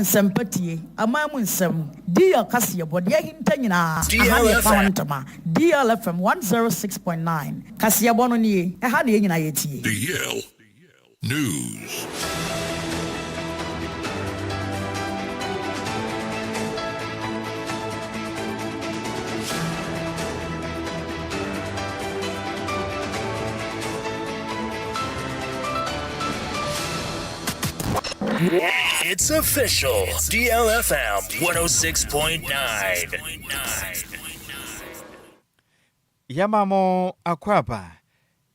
Sympathy, a moment some dear Cassia, but yet in Tanina, DLFM 106.9, Cassia Bononi, a honey in IAT. DL News. It's official. DLFM 106.9. Yamamo akwaba.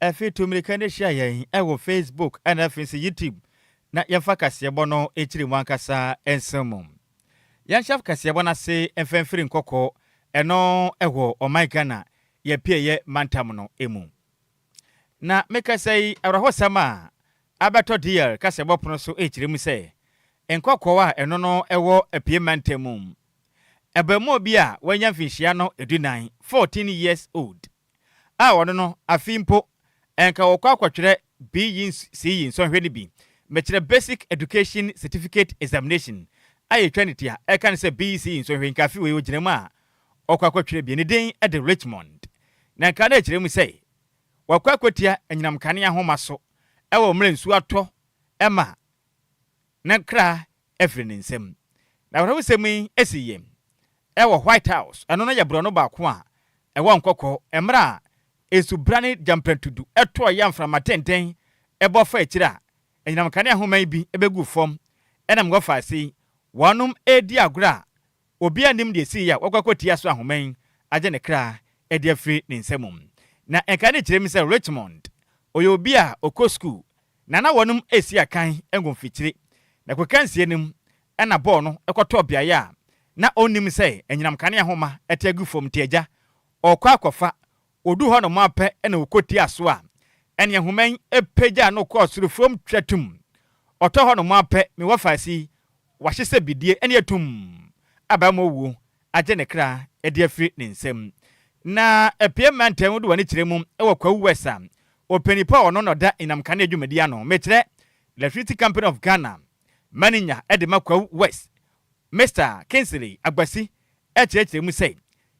Efi tumrikane shaye ewo Facebook and efinsi YouTube. Na yamfa kasiyebono echiri mwankasa ensemu. Yanshaf kasiyebona se enfenfiri nkoko eno ewo omaigana ye pie ye mantamuno emu. Na meka say awraho sama abato DL kasiyebono so echiri mu se Enkwakowa enono ewo epiemantemum. Ebemo bia wanyamfinhia no edunan 14 years old. A wono no afimpo enka wokwakotwere BC so hwene bi. Mechire basic education certificate examination. Aye twanitia ekan se BC so hwenka fi we ogiremu a okwakotwere bi ne den e de Richmond. Na nka na ekiremu sei wakwakotia enyinam kane ahoma so ewo mrensu ato ema Nankra efreninsem. Na whatever semi esiyem. Ewa White House. Anono ya brono ba kwa. Ewa nkoko. Emra. Esubrani jamprentudu. Eto ya mfra matenten. Ebo fa echira. Enyinam kane ahoma ibi. Ebegu fom. Enam gofa si. Wanum edi agura. Obi anim de si ya. Wakwako tiyasu ahoma. Aje nekra. Edi efri ninsemum. Na enkane chiremi se Richmond. Oyo obi a oko school. Nana wanum esi akan. Engum fitiri. Na kwekansie nim ena ball no ekoto bia ya na onim sei enyinam kane ahoma etegu fom tiaja okwa akwafa odu ho no mape ena okoti aso a ene ahoman epeja no kosuru fom twatum oto ho no mape me wafasi wahyese bidie ene atum abamo wu aje ne kra ede afri ne nsem na epiemantam do wani kiremu ewo kwa wesa openipa ono no da inam kane adwumadi ano mekire Electricity Company of Ghana Maninya Edemakwa West Mr. Kinsley Agbasi echeche mu say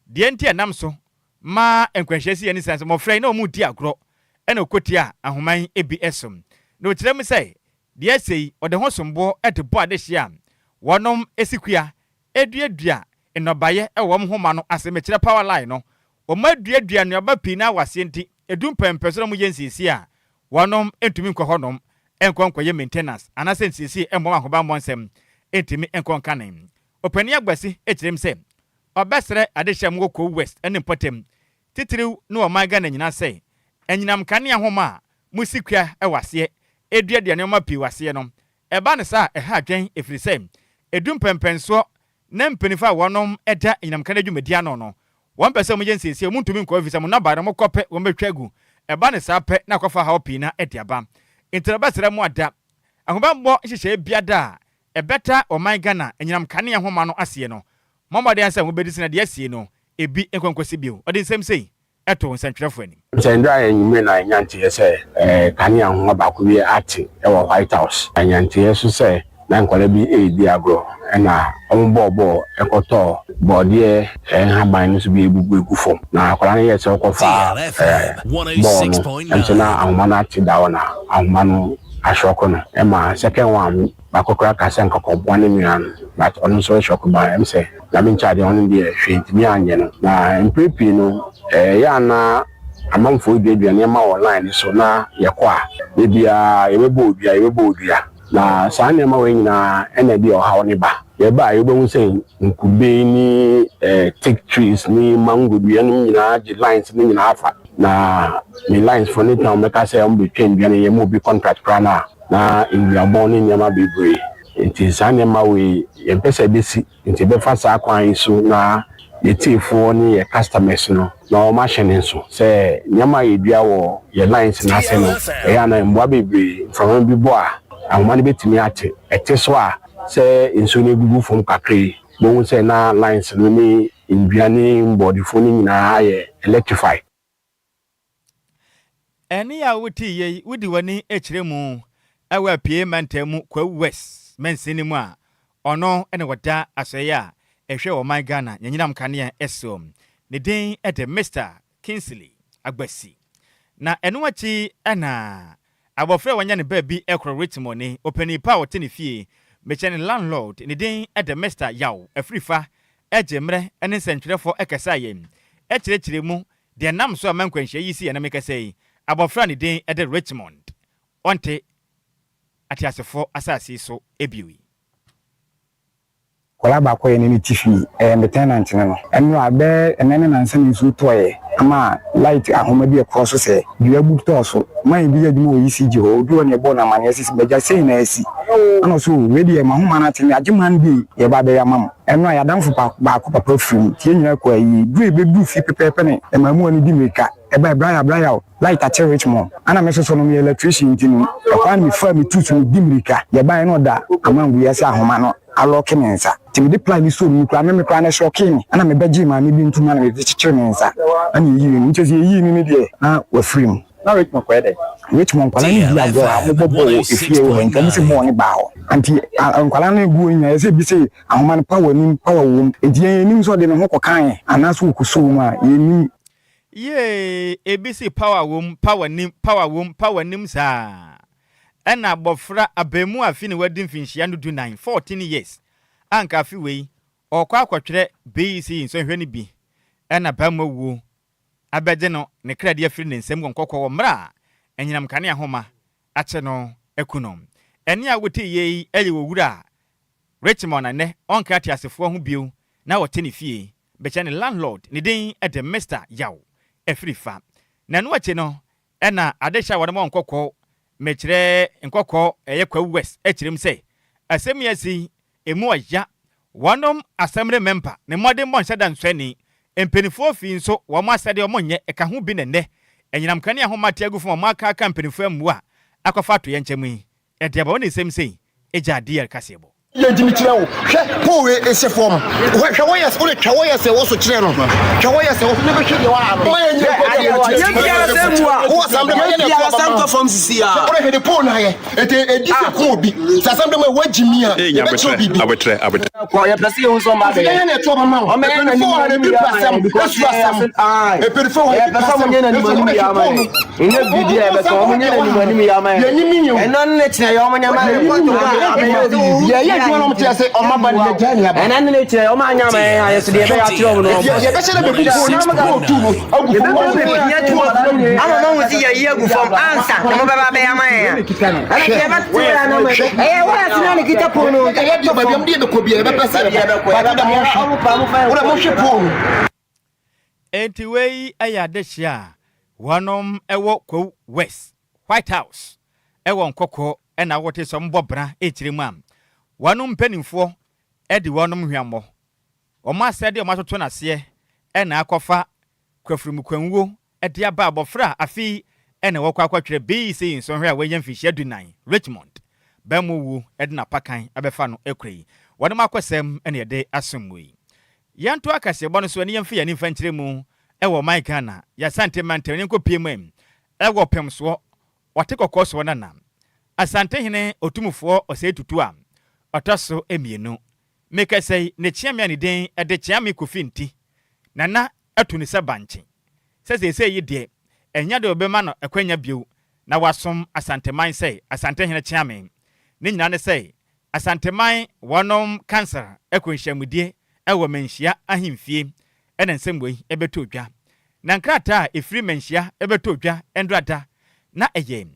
de enti anam so ma enkwahwesi ani sanse mo frɛ na o mu di agro ena okotia ahoman ebsom no kyerɛ mu say de sei ode ho sombo ede bo ade hia wonom esikua eduadua enobaye ewo m homa no aseme kyerɛ power line no o ma duadua no aba pii na wase enti edum pempɛso mu yensisi a wonom entumi nkɔ honom enkonkɔye maintenance anase nsisi embom ahoba mbonsem entimi enkonkanen opani agbasi ekyerem se obesere adehya mgoko west ene potem titiriw no omaga na nyina se enyinam kane ahoma musikua ewase eduade ne omapi wase no eba ne sa eha adwen efrise edum pempenso na mpenifa wonom eda enyinam kane adwumadi ano no won pese mu yensisi omuntumi nkɔ efise mu na bare mo kɔpɛ wo metwagu eba ne sa pɛ na kɔfa ha opi na ediaba Interabasra muada. Ahubambo hihye biada ebeta oman Ghana enyinam kane ahoma no ase no. Mama de ansa mobedisi na de ase no ebi enkonkosi bio. Odi nsem sei eto nsantwerefo ani. Sendra enyime na nyanti yese kane ahoma ba ko wi ati e wo White House. Nyanti yeso se na nkwala bi edi agro na ombobo ekoto body haban so bi ebugu fom na akwala ne yese okofa 106.9 entena ahoma na ati dawo na ahoma no ashoko no ema second one bakokra kasa nkokobwa ne mian but onu so shoko ba em say na min charge onu de hwenti mi anye no na mprepi no ya na amamfo duadua ne ma online so na yekwa bibia yebebo odua na sane ma we nyina ena bi ohaw ne ba ye ba ye bo say nkube ni take trees ni mango dua ni nyina ji lines ni nyina afa na ni lines for ni town make say am be train dua ni ye mo bi contract plana na Nhyiraba ni nyama bebre nti sane ma we ye pese besi nti be fa sa kwan so na ye tifo ni ye customers no na o machine so say nyama ye dua wo ye lines na se no ya na mboa bebre from bi bo a ahoma betimi ate so a se inso ne gugu fom kakre bo se na lines no ni induane body phone nyina aye electrify eni ya wuti ye wudi wani ekyeremu awa pie mantemu kwa west mensini mu a ono ene wada asoya ehwe o my Ghana nyinam kanea esom ne din ede Mr Kingsley Agbasi na eno achi ana abofre wanya ne baabi ekro Richmond ne openi pa wote ne fie mechane landlord ne din ede Mr Yaw Afrifa ejemre ene sentwerefo ekasa yem ekirechire mu de nam so amankwanhye yi si ene mekasai abofra ne din ede Richmond onte atiasefo asasi so ebiwi kola ba ko yene ni tifi me tenant ne no eno abe enene nanse ni su toye ama light ahoma bi ekro so se dua bu to so man bi adwuma o yisi je ho du ne bo na mane sisi beja sei na asi ano so wedi e mahoma na tene ageman bi ye ba be ya mam eno ya danfo ba ko papa firi tie nyina ko ayi du e be du fi pepepe ne e mamu ani di meka e ba braya light at Richmond ana me so no me electrician tinu e kwa mi fa mi tutu di meka ye ba no da amangu yesi ahoma no aloke mensa timi de plan so mu kra me kra na shocking ana me beji ma me bi ntuma na me de chiche mensa ani yi ni nchezi yi ni de na wa free mu na Richmond kwede Richmond kwala ni bia go abobo efie wo nkan se mo ni ba ho anti kwala na egu nya ese bi se ahoma no power wo edie nim so de ne ho kokan ana so kuso ma yeni ye ebisi power nim sa ena bofra abemu afi ne wadi mfinhia no du 14 years anka afi wei okwa akwatwere BEC nso hwe ne bi ena bamma wuo abede no ne krade afiri ne nsem gonkokọ wo mra enyinam kane ahoma ache no ekunom ene a wote yei eli wo wura Richmond ane onka atiasefo ho bio na wote ne fie becha ne landlord ne din ede Mr Yaw Afrifa na no ache no ena adesha wode mo nkokọ mechire nkokọ eyekwa west echirem se asem yasi emu aja wonom assembly member ne modern monshada nswani empenifo fi nso wo ma sade omonye eka ho bi nenne enyinam kane ahomate agufo mo aka aka empenifo amu a akwafa to ye nchemu ede ba woni sem sei eja DL kasebo yentimi kire wo hwe powe ese form hwe wo yes ole twa wo yes wo so kire no twa wo yes wo ne be hwe de wa ano wo yenye ko de yempia semu a wo samde ma yene ko samto form sisi a wo hwe de po na ye ete edise ko obi samde ma wajimi a be cho bibi abetre ko ye place ye so ma be ye ne to ma o me ye na ni mo bi asem because you asem e perifo wo ye place mo ye na ni mo ni ya ma ine bidi e be so mo ye na ni mo ni ya ma ye ni minyo eno ne kire ye o mo nya ma ye you want to say on my body journey and then it o ma anya ma yesterday be atro no ye be se be go na ma go tu agu ama ma wo si ye agu from answer na mo ba ya ma ya ala ke ba tu ya no me wa asina ni kita po no ye to ba bi am de ko bi e be pese ba da mo hwe mo hwe po enti wei ayadehia wonom ewo ko west White House ewo nkokọ ena wote so mbobra echiremu am wanum penimfo edi wanum hwammo omo asede omo atoto na se ena akofa kwafurumukwanwo edi aba abofra afi ena wokwa akwatwere BEC nso hwe a wayen fihia dunan Richmond bamuwu edi na pakan abefa no ekrei wanum akwasem ena yede asomwe yanto akase bono so ne yemfa yani mfa nkiremu ewo my Ghana ya sante mante ne nkopiem ewo pemso wate kokoso nana asante hene otumufo osetutu a otaso emienu mekasai ne chiamia ne den ede chiami kofinti nana atu ne sabanche sese yi de enya de obema no ekwanya bio na wasom asanteman sei asante hene chiami ne nyina ne sei asanteman wonom cancer ekwenhyamudie ewo menhia ahimfie ene nsemboi ebeto dwa na nkrata efiri menhia ebeto dwa endrada na eye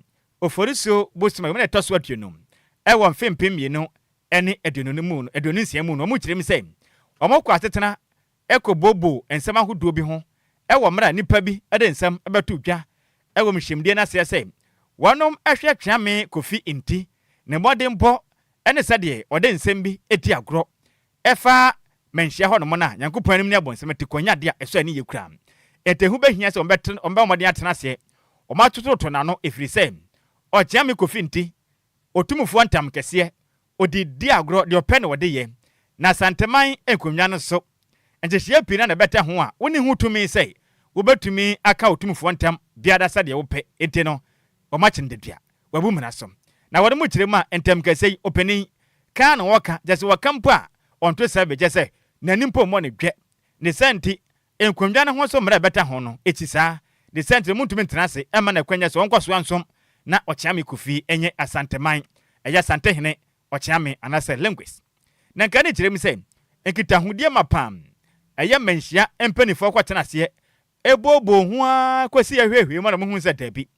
oforiso bosima me toso atuenum ewo mfempem mienu ene edununu mu no edununsia mu no mo kirem sei omokọ atetena ekobobo ensem ahodo bi ho ewo mra nipa bi ede nsem ebeto dwa ewo mhimdie na se sei wonom ahwe twame kofi inti ne modern bo ene sade ode nsem bi eti agro efa menhia ho no mo na yankopon anim ne abonsem tikonya de a eso ani yekura etehu behia se omba modern atena se omatototo na no efiri sei o twame kofi inti otumufo ntam kese odi di agro de opene wode ye na santeman enkonwa no so enjehia pina na beta ho a woni hu tumi sei wo betumi aka otumfo ntam biada sade wo pe enti no o ma chendedua wabu mna so na wode mu kirema entem kese openi kan waka just wakampo a onto serve je say nanimpo mo ne dwe ne senti enkwandwa ne ho so mra beta ho no etisa ne senti muntumi ntenase ema na kwanya so onkoso ansom na ochiame kofi enye asanteman eya santehene ochiame anase linguist na nka ne kire mi say enkita hodie mapam eya menhia empanifo kwatenase ebobo ho a kwasi ahwehwe mo na mo hu se dabi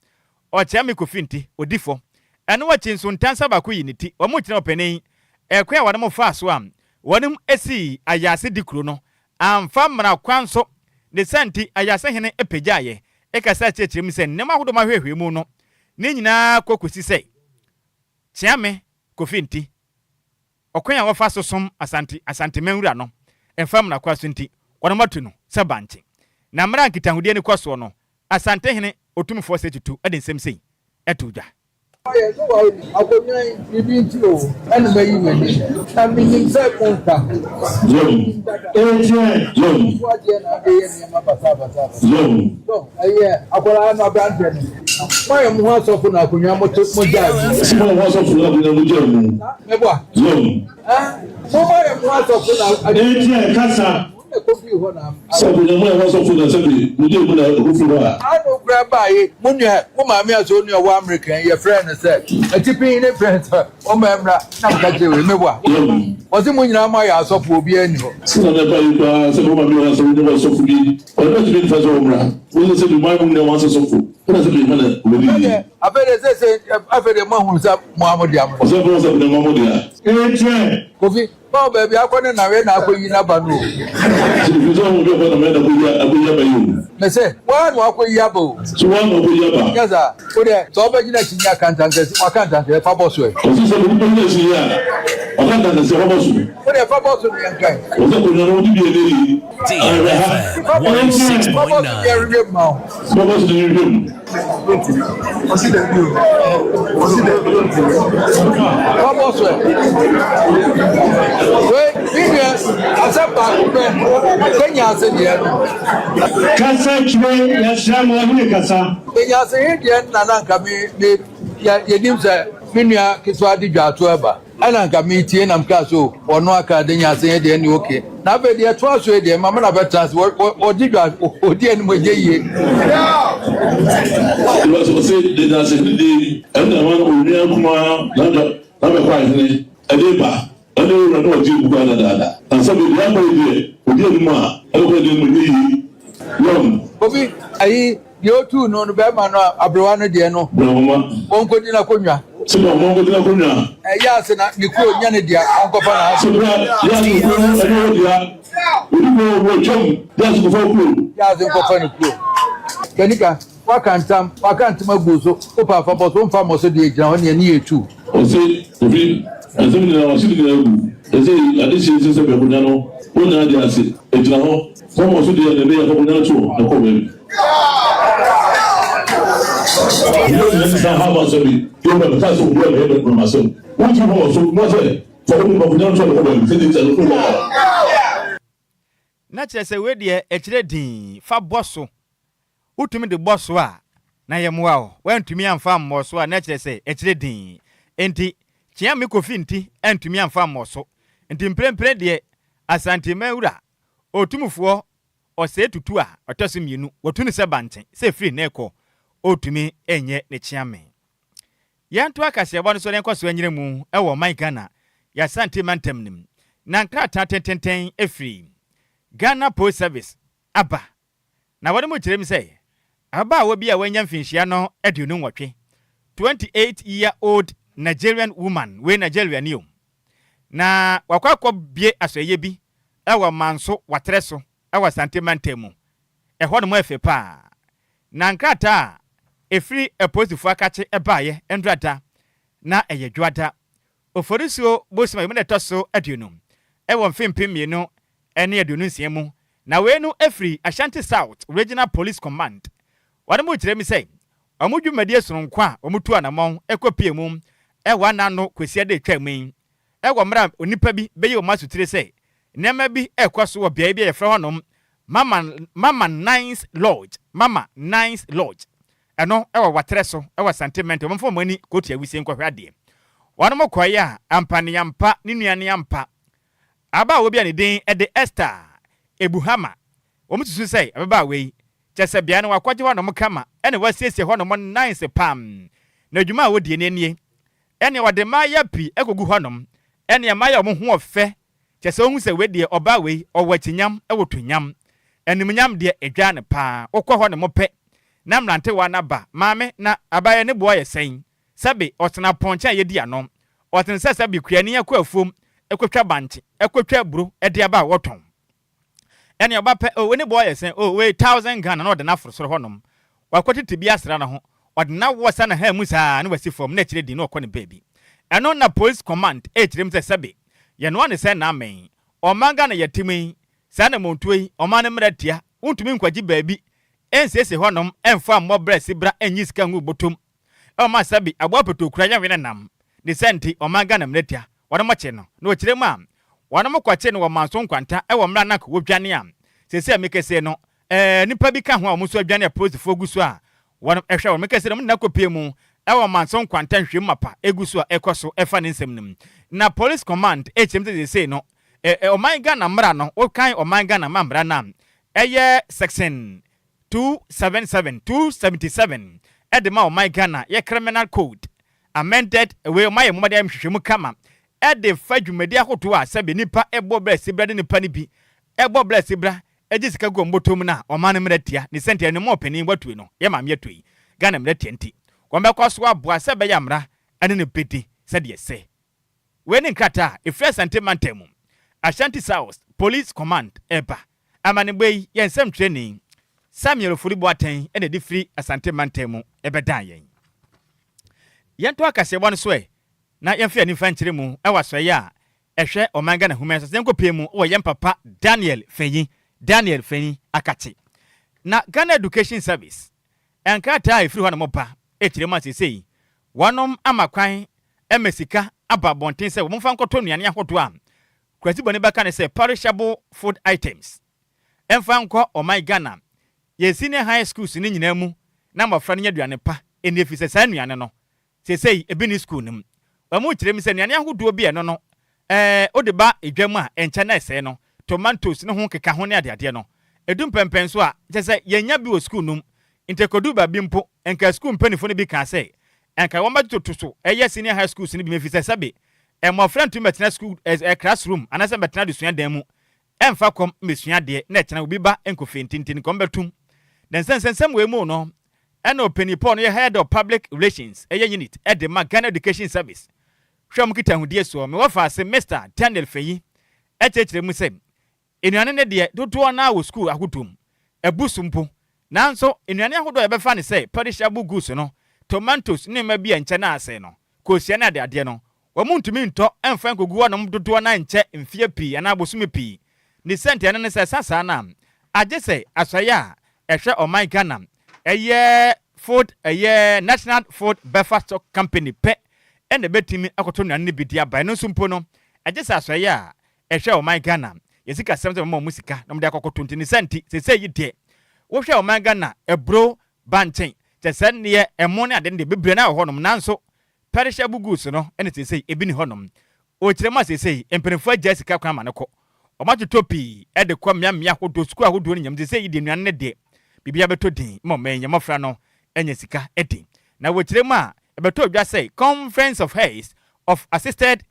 ochiame kofi nti odifo eno wachi nso ntansa ba ko yiniti wo mo kire openen ekwa wa mo fa so am wonim esi ayase dikuro no amfa mra kwanso ne santi ayase hene epejaye ekasa chechire mi se nema hodo ma hwehwe mu no ne nyina kokosi sei chiame kofi nti okwan wa fa so som asante menwura no emfa mra kwaso nti wono matu no se banche na mra nkitahudie ne kwaso no asante hene otumfo se tutu ade nsem sei etudwa so we know what's up for the assembly. We do with the who I know grab by Munya, Mama, as only a one American, your friend said, a tipping in a friend, oh, Mamma, remember. Was it when my house of will be anyhow? So never said, oh, my so never so for me. Or not to be for Zomra. We said, my woman wants us so full. What does it mean? I better say, I bet a man who's up Mamma. So was up the Mamma. Coffee. Oh, baby, I couldn't have been up a new. They say, one walk with Yabo. So one walk with Yaba. Yes, sir. Put it. So, but you know, I can't answer. I can't answer. Papa, swear. Put a papa to the young guy. DLFM 106.9. Papa, swear. Wait, I said, Kenya said, Kasa, Yashamu, Kasa. Kenya said, Nanaka, Yadimsa, Minia, Kiswadi Jatuaba. Ananka meeting and Amkaso, or no Academia said, any okay. Now, but they are twice with them, Mamma Betas, or did you, or did you? It was said, they are saying, and the one who near Kuma, not quietly, a deba. I don't know you Uganda, and some of the other idea, who did ma, everybody will be young. Bobby, I, you two know the Bamana, Abrana Diano, won't go in a cunya. So, won't go in a cunya. Yes, and you could Yanadia, Uncle Pana. Yes, before crew. Yes, Uncle Pana crew. Kanika, why can't my bozo, Papa, for one farm was a day down near two. Or say, as soon as I was sitting there, they say, at this is a Babunano, one idea, say, it's now, some was sitting there, they are Babunano, a comment. How much of it? You have a task of work headed from myself. What you want so much for Babunano, Nature say, where dear, a children, fa bosso. Who to me the boss wa? Na yam wow, went to me and farm more so, nature say, a children, enti. Chiame kofi nti entumi amfa moso nti mprempre de asante mawura otumufo ose tutu a otoso mienu wotunu se banche se free na eko otumi enye ne chiame yanto akase ebo no so lenkoso anyire mu ewo man Ghana ya sante mantem nim na nkrata tententen efree Ghana Post Service aba na wode mo kirem se aba wo bia wanya mfinhia no aduonu nwotwe 28-year-old Nigerian woman we Nigeria niyo na wakwakọ bie asoye bi ewa manso watreso ewa santimantemu ehọ no mo efe pa na nkrata efri eposifu akache ebaye endrada na eyedwada oforisuo bosima me toso aduonu ewa mfimpim mienu ene aduonu nsiemu na wenu efri Ashanti South Regional Police Command wade mo kiremi say omudwumadi sononkwa omutu anamon ekopiemu ewa nano kwesi ade twammin ewa mra onipa bi beye o masutire say nema bi ekwaso wo bia bi ye frɛ honom mama nice lodge eno ewa watreso ewa sentiment omfo mani kotu awisi nkɔhwɛ ade One more kwaya, ampani yampa, ninuani yampa. Aba obi ani din ede Esther Ebuhama. Omutusu say aba we. Chese bia no akwaje ho no mkama. Ene wasiesie ho no mo nice pam. Na adwuma wo die nenie. Ene wode maya pi ekogu ho no. Ene maya mo ho ofe. Chese ohun se we die oba we owachinyam ewotonyam. Enimnyam de edwa ne pa. Okwa ho ne mo pe. Na mrante wa na ba. Maame na abaye ne boye sen. Sabe otena poncha ye di anom. Oten se sabe kuani akwa afom. Ekwetwa banche, ekwetwa bro, ede aba woton. Ene oba pe we ne boy sen, we 1000 Ghana na ode na afro soro honom. Wakwetete bi asra na ho. Ode na wo sa na ha mu sa na wasi fom na kire di na okọ ne baby. Eno na police command e kire mse sabe. Ye no ane se na amen. Omanga na yatimi, sa na montuei, omane mratia, untumi nkwaji baby. Ensese honom, emfa mobre sibra enyi sika ngu botom. O ma sabe abo petokura ya we nam. Ne senti omanga na mratia. Wana mache no wachire ma wana mokwache no wamanso nkwanta e wo mra na ko wodwane am sese amekese no nipa bi ka ho a muso adwane a post foguso a wana ehwe wo mekese no na kopie mu e wo manso nkwanta hwe mapa eguso a ekoso efa ne nsem nim na police command HMT say no oman Ghana mra no o kan oman Ghana mra na eye section 277 edema oman Ghana ye criminal code amended we my mama dem hwehwemu kama ede fadwumadi ahoto a sebe nipa ebo bra sibra de nipa ni bi ebo bra sibra egisika go mbotom na omane mratia ni sente ne mo panin batue no ye mam yetoi Ghana mratia nti kombe kwaso aboa sebe ya mra ane ne peti sede se we ni nkrata e first sentiment Ashanti South Police Command eba amane boy ye nsem training Samuel Furiboaten ene di free asante mantemu ebedan yen yento akase bon so na yemfe ani fankyere mu e wasoye a ehwe omanga na human so nkopie mu wo yem papa Daniel Fenyi akate na Ghana Education Service enkata ifiri ho na mopa ekire ma sesei wanom amakwan emesika ababonten se wo mfa nkoto nuane ahoto a kwati bone baka ne se perishable food items emfa nko omai Ghana ye senior high schools ni nyina mu na mafra ne aduane pa eni efise sa nuane no sesei ebini school nim wamu kire mi se nuane ahodo bi eno no odeba edwam a encha na ese no tomatoes ne ho keka ho ne ade no edum pempen so a se yenya bi wo school num intekodu ba bi mpo enka school mpanifo ne bi ka se enka won ba tutuso eye senior high schools ne bi mefise sabe mo friend to metna school classroom anase metna de sua dan mu emfa kom mesua de na ekena obi ba enko fentintin kom betum den sensensem we mu no ena openipo no ye head of public relations eye unit at the Ghana Education Service hwam kita hudie so me wafa ase Mr. Daniel Fenyi echechire mu se enuane ne de dodo na wo school ahutum ebusumpo nanso enuane ahodo ye befa ne se perishable goods no tomatoes ne ma bia nche na ase no kosia na ade no wamuntumi nto emfa nkogu wonom dodo na nche mfie pi ana abosume pi ni sente ne se sasa na agese asaya ehwe oman Ghana eye food eye National Food Buffer Stock Company pe ene betimi akoto nuane ne bidia bai no sumpo no agese asaya ehwe oman Ghana yesika semse mama musika na mde akokoto ntini senti sese yide wo hwe oman Ghana ebro banchen chese ne emone ade ne bebre na honom nanso perishable goods no ene sese ebini honom o kirema sese empenfo Jessica kwa maneko o matotopi e de kwa mmia hodo sku ahodo ne nyam sese yide nuane ne de bibia beto din mama enya mafra no enya sika edin na wo kirema beto dwa say Conference of Heads of Assisted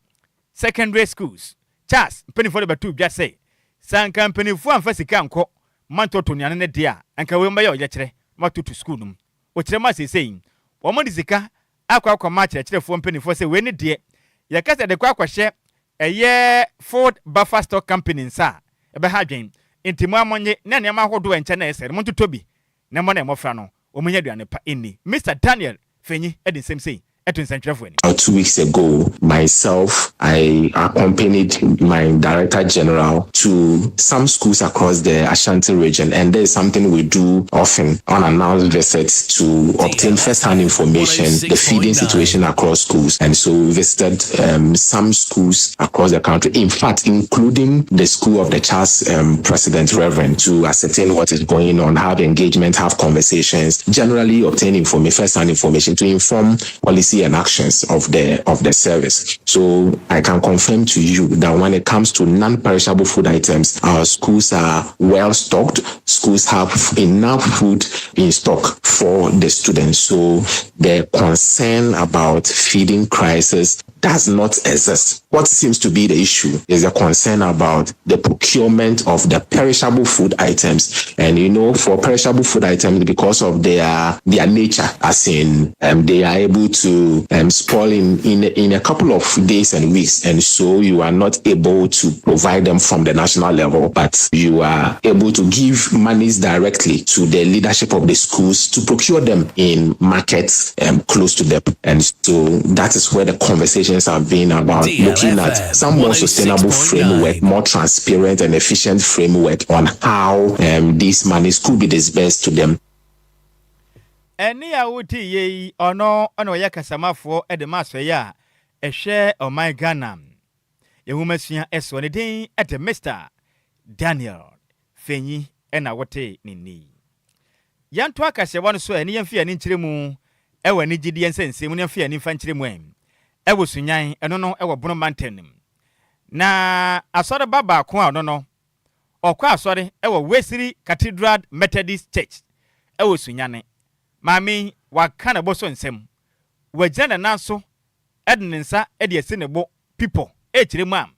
Secondary Schools Charles mpenfo de beto dwa say sanka mpenfo amfa sika nko mantoto nuane ne de a anka we mba ye oyekire matoto school num o kirema sese wo mo disika akwa ma kirefo mpenifo se we ne de ye kase de kwa kwahye eye Food Buffer Stock Company nsa ebe ha dwen ntimo amonye na ne ma hodo enche na ese mo ntotobi na mo na mofra no o munya duane pa eni Mr. Daniel Fenyi edin semsei 2 weeks ago, myself, I accompanied my Director General to some schools across the Ashanti region, and there is something we do often, unannounced visits to obtain first-hand information, the feeding situation across schools. And so we visited some schools across the country, in fact, including the school of the Charles President Reverend, to ascertain what is going on, have engagement, have conversations, generally obtain information, first-hand information to inform policy policy and actions of the service. So I can confirm to you that when it comes to non-perishable food items, our schools are well stocked. Schools have enough food in stock for the students. So the concern about feeding crisis does not exist. What seems to be the issue is a concern about the procurement of the perishable food items. And for perishable food items, because of their nature, as in they are able to spoil in a couple of days and weeks, and so you are not able to provide them from the national level, but you are able to give monies directly to the leadership of the schools to procure them in markets close to them. And so that is where the conversation have been about looking at some more sustainable framework, more transparent and efficient framework on how these monies could be disbursed to them. Any awuti ye ono ya kasamafo edemaso ya ehwe o my Ghana. Yehumasuya eso ne din at Mr. Daniel Fenyi ena wote nini. Yanto akase won so eni yemfia ni nkyiremu ewa ni gidie nsensem ni yemfia ni fankyiremu ewo sunyan eno no ewo bono mantenim na asore baba ko a no okwa asore ewo Wesiri Cathedral Methodist Church ewo sunyane mami wakana boso nsem wagina nanso ednensa ede asinebo people echiremu am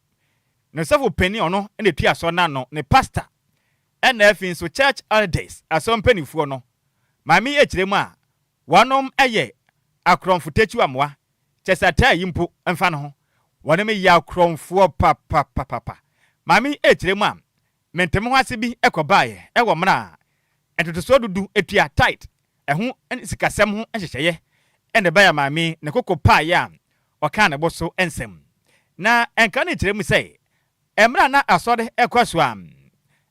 no sefo pani ono ene tua so na no ne pastor ena afin so church elders asom panifuo no mami echiremu a wanom eye akronfotechu amwa chesata yimpo emfa no ho wone me ya kromfo papa mami echiremu am mentem ho ase bi ekobaaye ewo mra entotoso dudu etua tight ehu sikasem ho ehyehyeye ene baya mami ne kokko pa ya oka ne boso ensem na enka ne echiremu sei emra na asode ekwaso am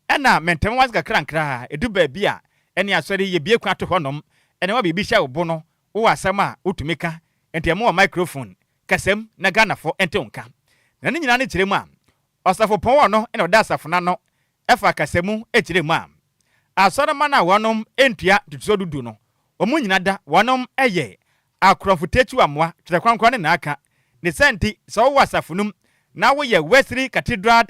ena mentem ho ase krankra edu ba bia ene asode ye bie kwa to honom ene wa bibi hya obo no wo asem a otumika enti emo microphone kasem na Ghana fo ente onka na ne nyina ne echiremu am osafo pon no ene oda asafo na no efa kasemu echiremu am asode mana wonom entua tutuso dudu no omu nyina da wonom eye akromfotechu amwa twekwankwa ne na aka ne senti so wo asafunum na wo ye Wesiri Cathedral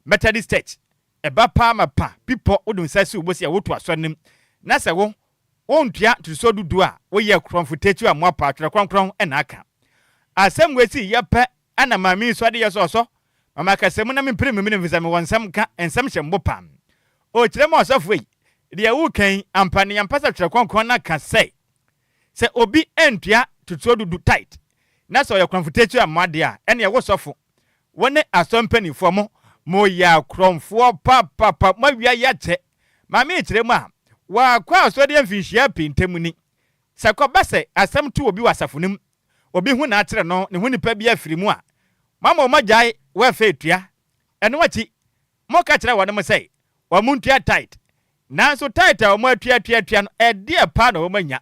Methodist Church eba pa mapa people odun sasi obosi awotu asonem na se wo ontua tutuso dudu a wo ye akromfotechu amwa pa twekwankwa na aka asem wesi yepe ana mami so ade yeso mama kasemu na mempire memine mfisame wonsam ka ensam hyembo pam o kirema osafo yi de wu kan ampane yampasa twekwankwa na ka se obi entua tutuo dudu tight na so ye konfotechu amade a ene ye wosofo wone asompanifo mo ya kromfo papa mawia ya che mama ekiremu a wa kwa so de mfinhia pintemuni se kobase asem tu obi wasafonim obi hu na akyere no ne hu nipa bi afirimu a mama o magyae we fetua ene wachi mo ka kyere wone mo sei wa muntua tight na so tight a mo atua no ede pa na o manya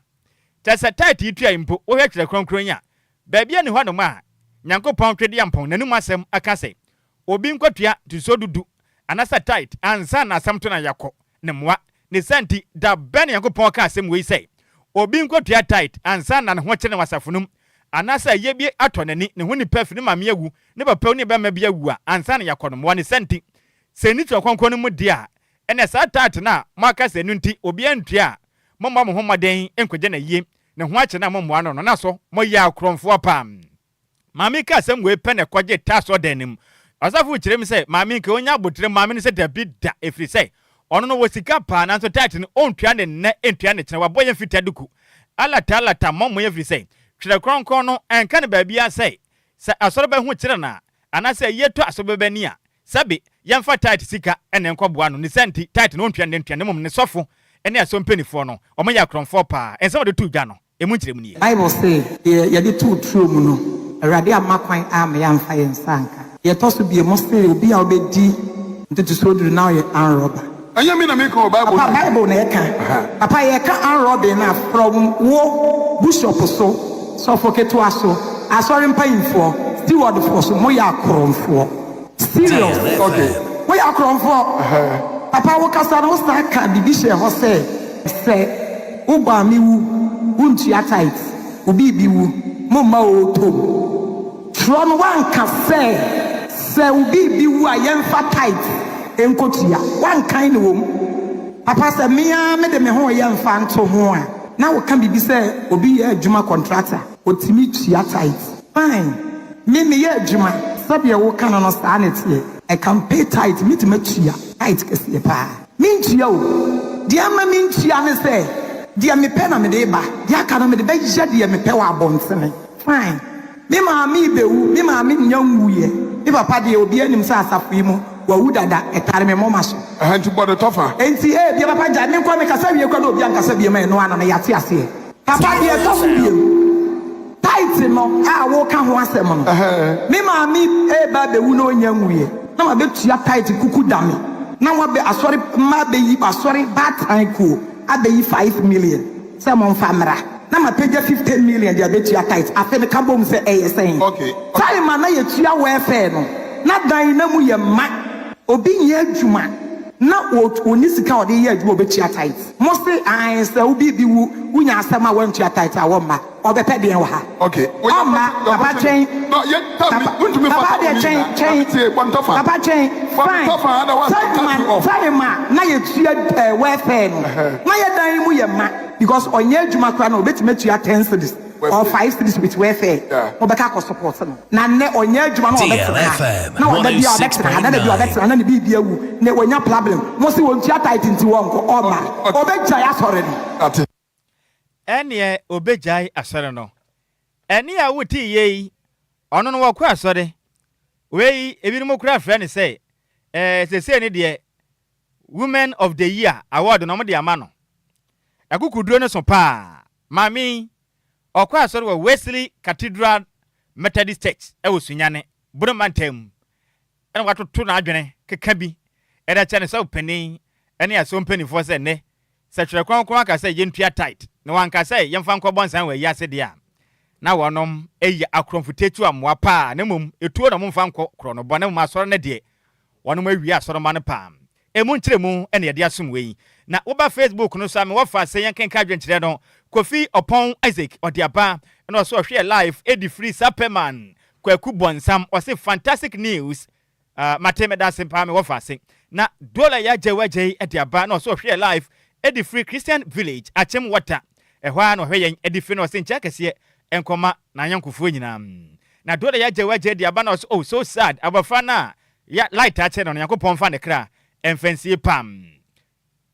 tese tight itua impo wo hwe kyere kronkron ya baabi ani hɔ no ma nyankopɔn twede yampon nanum asɛm aka sɛ obi nkwatua tuso dudu anasa tight ansa na asɛm to na yakɔ ne moa ne santi da ben nyankopɔn ka asɛm wei sɛ obi nkwatua tight ansa na ne ho kyere wasafonum anasa yebie atɔ nani ne ho nipa fini ma meawu ne papa ne ba ma bia wu a ansa na yakɔ no moa ne santi sɛ ni to konkon mu dia ene sa tight na mo aka sɛ nu nti obi antua mo mo ho maden enkogye na yie ne ho akye na mo moa no na so mo ya kromfo pam mami ka asɛm wei pɛ ne kɔgye taso danim asafo kyerem sɛ mami nke onya abotre mami ne sɛ dabi da efiri sɛ ɔno no wosika pa na so tight ne ontua ne nne entua ne kyene waboye fita duku alata mo mo efiri sɛ twere kronkron no enka ne baabi a sɛ asɔre ba hu kyere na anasɛ yeto asobe bani a sabe yemfa tight sika ene nkɔboa no ne senti tight no ontua ne mom ne sɔfo ene asompanifo no ɔmo ya kromfo pa ensɛm de tu dwa no emu kyerem nie Bible say ye de tu true mu no awurade amakwan a me yamfa yensanka ye to so bie mo say obi a obedi ntutu so duru na ye anroba anya me na me ko Bible na ye ka papa ye ka anroba na from wo bishop so foketo aso asori mpayinfo steward for so mo ya kromfo serious okay mo ya kromfo papa wo kasa no sta ka bibi she ho say uba mi wu untu ya tight obi bi wu mumma oto tron wan ka se ubi bi wu a yemfa tight enkotua wan kan ne wom papa se mia me de me ho yemfa nto ho a na wo kan bibi se obi ye adwuma contractor otimi tua tight fine me ye adwuma sabe wo kan no sta na tie I can pay tight me to matua tight kese pa mintua o dia ma mintua ne se dia me pe na me de ba dia ka na me de ba ya dia me pe wa abonsene fine me ma mi bewu me ma mi nyanwuye me papa de obi anim sa asafo yi mu wa wu dada etare me moma so anti bodo tofa enti bi papa ja me kwa me kasa wie kwa do obi ankasa bi me no ana na yate ase papa de tofu bi tight no a wo ka ho asem no me ma mi ba bewu no nyanwuye na ma betua tight kuku dame na wa be asori ma be yi asori bad time ko abeyi 5 million say mon famra na ma page 15 million dia betua tight afi me ka bom say saying okay time na ye tua welfare no na dan na mu ye ma obi nye adwuma na oni sika ode ye adwuma obetua tight mo say I say obi bi wu unya asema wan tua tight a wo ma obepe den wa ha okay ma papa chen no ye tell me want to me papa de chen papa chen fine time na ye tua welfare no na ye dan mu ye ma because onye adwuma kra na obetima tua 10 cedis or 5 cedis with welfare obeka ko support no na ne onye adwuma na DLFM na oda bia obeka na bia obeka na ne bibia wu ne wonya problem mo si won tua tight nti won ko oma obeja ya sore no ene obejai asore no ene a wuti yi ono no wakọ asore wei ebinom kura friend say say ne de women of the year award no mo de ama no akukuduro ne so pa mami okọ asore wa Wesley Cathedral Methodist Church e wosunyane burumantem ene watoto na adwene keka bi eda chane so panin ene aso mpanifo se ne sechere kwankwan aka say yentua tight na wanka say yemfa nkobon san wa yase de a na wonom eyi akromfutetu amwa pa na mum etuo na mumfa nko kro no bone mum asoro ne de wonom awi asoro ma ne pa emu nkyeremu ene ye de asum we na wo ba Facebook no so ame wo fa say yenkenka adwenkyere no Kofi upon Isaac odiaba and also share live Eddie Free Saperman kwaku bonsam or say fantastic news mateme da sempa me wo fa say na dola ya jewaje odiaba and also share live Eddie Free Christian Village achem water ehwa no hwe yen Eddie Free no say ncha kese enkoma na yankufu nyina na dola ya jewaje odiaba no oh so sad abafa na ya light ache no yakopon fa ne kra emfansie pam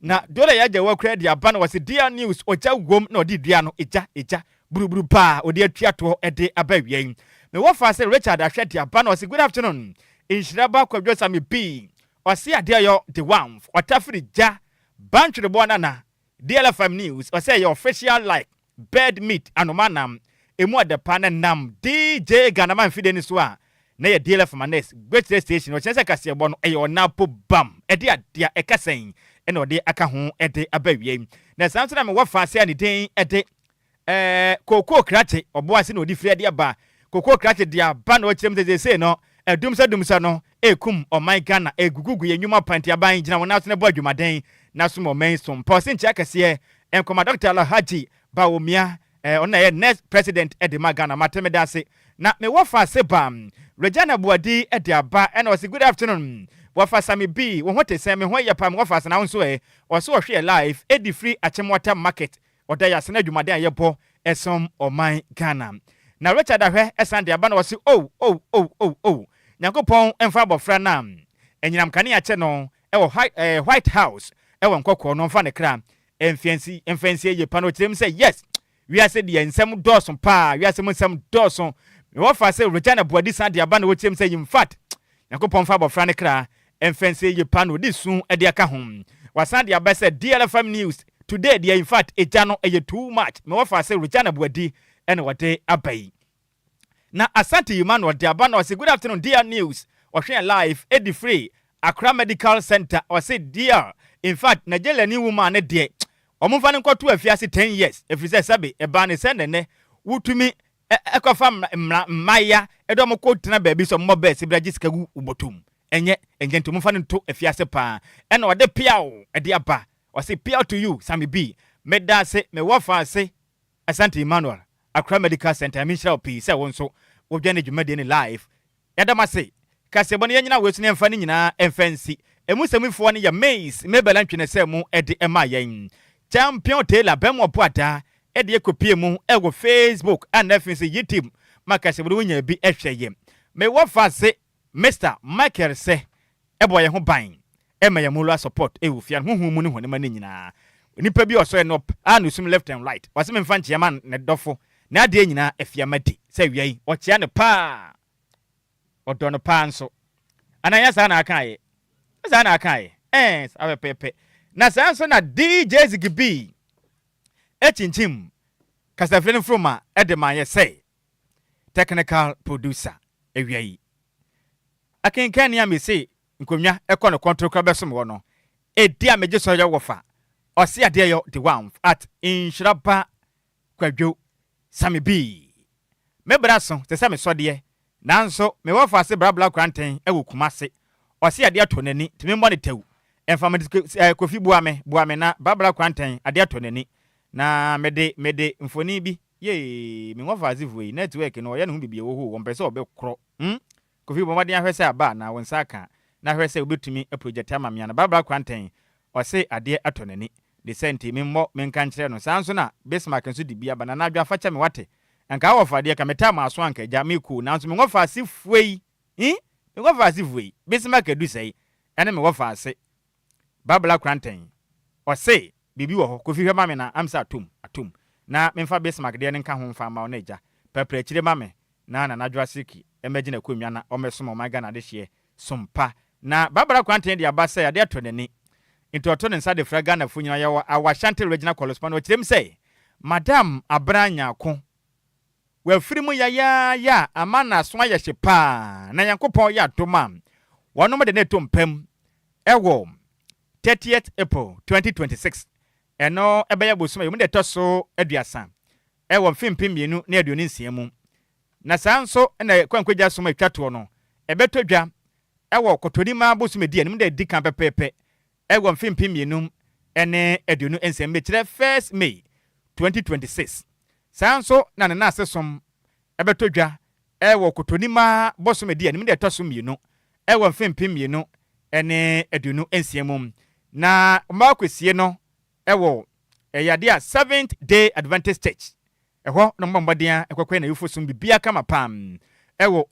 na dola ya jewa kra odiaba no was dia news oja wom na odi dua no eja buruburu pa odi atuato ede abawian me wo fa say Richard ahwete aba no was good afternoon Nhyiraba Kwadwo Sammy B osi ade yo the one otafiri ja bantwe bo na DLFM news or say your official like bed meat anomanam emu adepa na nam DJ Ghanaman fideni so a na ye DLFM anes great station o chense kase bo no e yo napo bam e de ade ekasen e na ode aka ho e de abawie na samso na me wo fa se ani den e de koko krate obo ase na odi firi ade aba koko krate dia ba na o kyerem de say no dumsa no ekum o my Ghana egugugu ye nwuma panti aban gina wona so ne bo adwumaden na so mo men so mposi ncha kase enkoma Dr. Alhaji Bawumia ona ye next president edema Ghana matemeda ase na me wo fa se bam Regina Buadi ede aba and was good afternoon wo fa Sammy B wo hote se me ho ye pam wo fa se na won so o so hwe live Eddie Free Achemwater market oda ya se na adwumaden aye bo esom o my Ghana na Richard ahwe esande aba na wo se oh Nyankopon emfa bofra na enyinam kane ache no e White House e won kokko no mfa ne kra emfansi ye pa no kyerem say yes we are said ye nsem dawson pa we are sem nsem dawson me wo fa say Regina Buadi sande aba na wo kyerem say in fact Nyankopon fa bofra ne kra emfansi ye pa no di sun e de aka hom wasande aba say DLFM news today they in fact eja no e too much me wo fa say Regina Buadi ene wote abai na Asante Emmanuel Diaba na say good afternoon dear news or share live Eddie Free Accra Medical Center or say dear in fact Nigeria ni woman ne de omumfa ne nkoto afiase 10 years if say sabe e ba ne send ne wutumi ekofa maya edom ko tena ba bi so mo be sibraji sikagu ubotum enye ntumfa ne nto afiase pa e na ode piao e de aba or say piao to you Sammy B meda say me wofa say Asante Emmanuel Accra Medical Center Michelle P say won so wo dwane dwumade ni live yadamase kasebon ye nyina wesu ne mfa ni nyina emfansi emusamifo ne ya maze mebelantwe se mu ede ema yen champion Taylor bemo poata ede ekopie mu ego Facebook and FNC YouTube makasebon wonya bi ehweye me wo fa se Mr. Michael se ebo ye ho ban ema ya mulu support ewufia huhu mu ne hone ma nyina nipa bi oso no anu sum left and right wase me mfa nchia man ne dofo na ade nyina afiamadi se wiai o chia ne pa odo no pa nso ananya sa na akaye sa na akaye awe pepe na sa nso na DJ Zigby echinchim kasafren froma edema ye say technical producer ewiai akenkan ya me say nkomnya ekono control ka besom wo no edi ameje so ya wofa osi ade yo the one at Nhyiraba Kwadwo Sammy B mebra so te se me so de nanso me wofa se brabla kwanten ewo kumase osi ade ato nani timi mo ne tew enfama kofi buame na brabla kwanten ade ato nani na mede mfoni bi ye me wofa azivui network no ye ne hu bibie wo ho wo mpese obekro kofi bomade ahwese aba na wonsa aka na ahwese obetumi a project amamia na brabla kwanten osi ade ato nani de senti memmo menkan kire no sanso na Bismarck nso de bia bana na adwa facha me wate anka wofa de ka meta ma aso anka ja me ku nanso me wofa ase fuei me wofa ase fuei Bismarck adu sei ene me wofa ase babla kranten o se bibi wo ho kofi hwema me na amsa atum na memfa Bismarck de ne nka ho mfa ma na ja pepre kire ma me na adwa siki emagina kwamia na o meso ma Ghana de hye sompa na babla kranten de abasa ya de to nani into oto nsa de fra Ghana fu nyina ya Ashanti regional correspondent kirem say Madam Abranya ko wa firimu ya amana so ya hyepa na yankopon ya doma wonom de neto mpam ewo 30th April 2026 eno ebeya bosuma yum de toso aduasa ewo mfimpim mienu na aduoni nsiamu na sanso na kwankwaja soma twato no ebetodwa ewo kotonima bosuma di anim de dikan pepepe ewo mfimpim mienu ene aduonu nsiam betire 1st May 2026 sanso na na asesom ebetodwa ewo kotonima bosoma di anim de toso mienu ewo mfimpim mienu ene aduonu nsiamu na makwesie no ewo eyade a 7th Day Adventist Church eho no mbombadia ekwekwe na yufo sum bibia kama pam ewo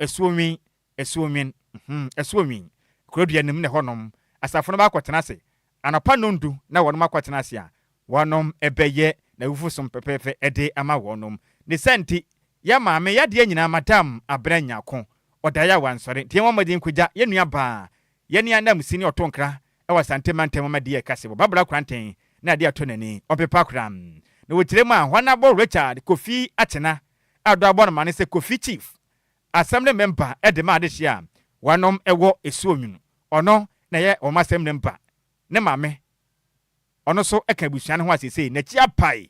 esuomi krodua nim ne honom asafo no ba kwotena se anapa nondu na wonom akwotena se a wonom ebeye na yufo sum pepepe ede ama wonom ne senti ya maame yade nyina Madam Abranya ko odaya wansore tie momadi nkugya yenua ba yeni anam sini otonkra ewa santemantem ma die kasebo babla kranten na de atonani opepa kram na wotirem a hwanabo Richard Kofi Atena ado abon mane se Kofi Chief assembly member edema de hia wanom ewo esuomunu ono na ye o assembly member ne mame ono so eka busuan ho asese na chia pai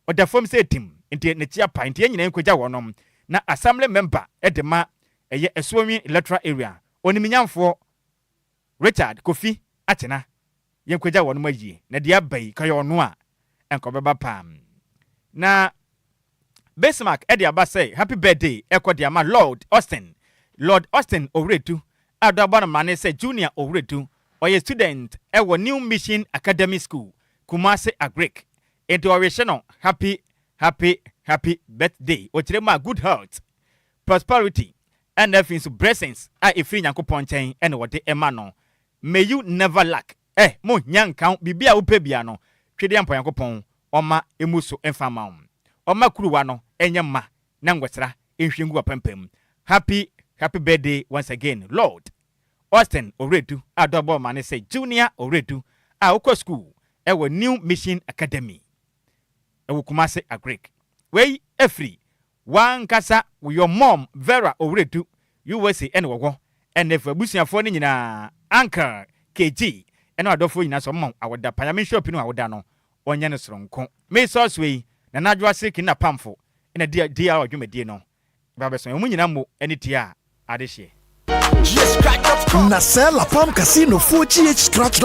odafom se tim nti na chia pai nti nyina nkogya wonom na assembly member edema eye esuomi electoral area oniminyamfo Richard Kofi Atena yenkwaja wono mayi na dia bai kayo ono a enkobeba pam na Bismarck edi aba say happy birthday ekodi ama Lord Austin Owredu adabana mane say junior Owredu oye student ewo New Mission Academy School Kumasi Agric into original happy birthday ochirema good health prosperity and everything blessings a ifri nyankopon chen ene wode emano. May you never lack. Mo nyankan bibia upe bia no. Twede ampo yankopon oma emuso enfama. Oma kuruwa no enyema na ngwesra ehwengu apempem. Happy birthday once again, Lord Austin Owredu adobo mane say junior Owredu a ukọ school ewo New Mission Academy. Ewo Kumasi Agric. We free. One kasa with your mom Vera Owredu USA enwo and if abusiafo ni nyina Anchor KG eno adofo nyina so mom awoda parliament shop no awoda no onye ne soronko me source we na nadwa siki na pamfo ina dia odwumedie no babeso mu nyina mo eni tia adehye na sell a pam casino 4GH scratch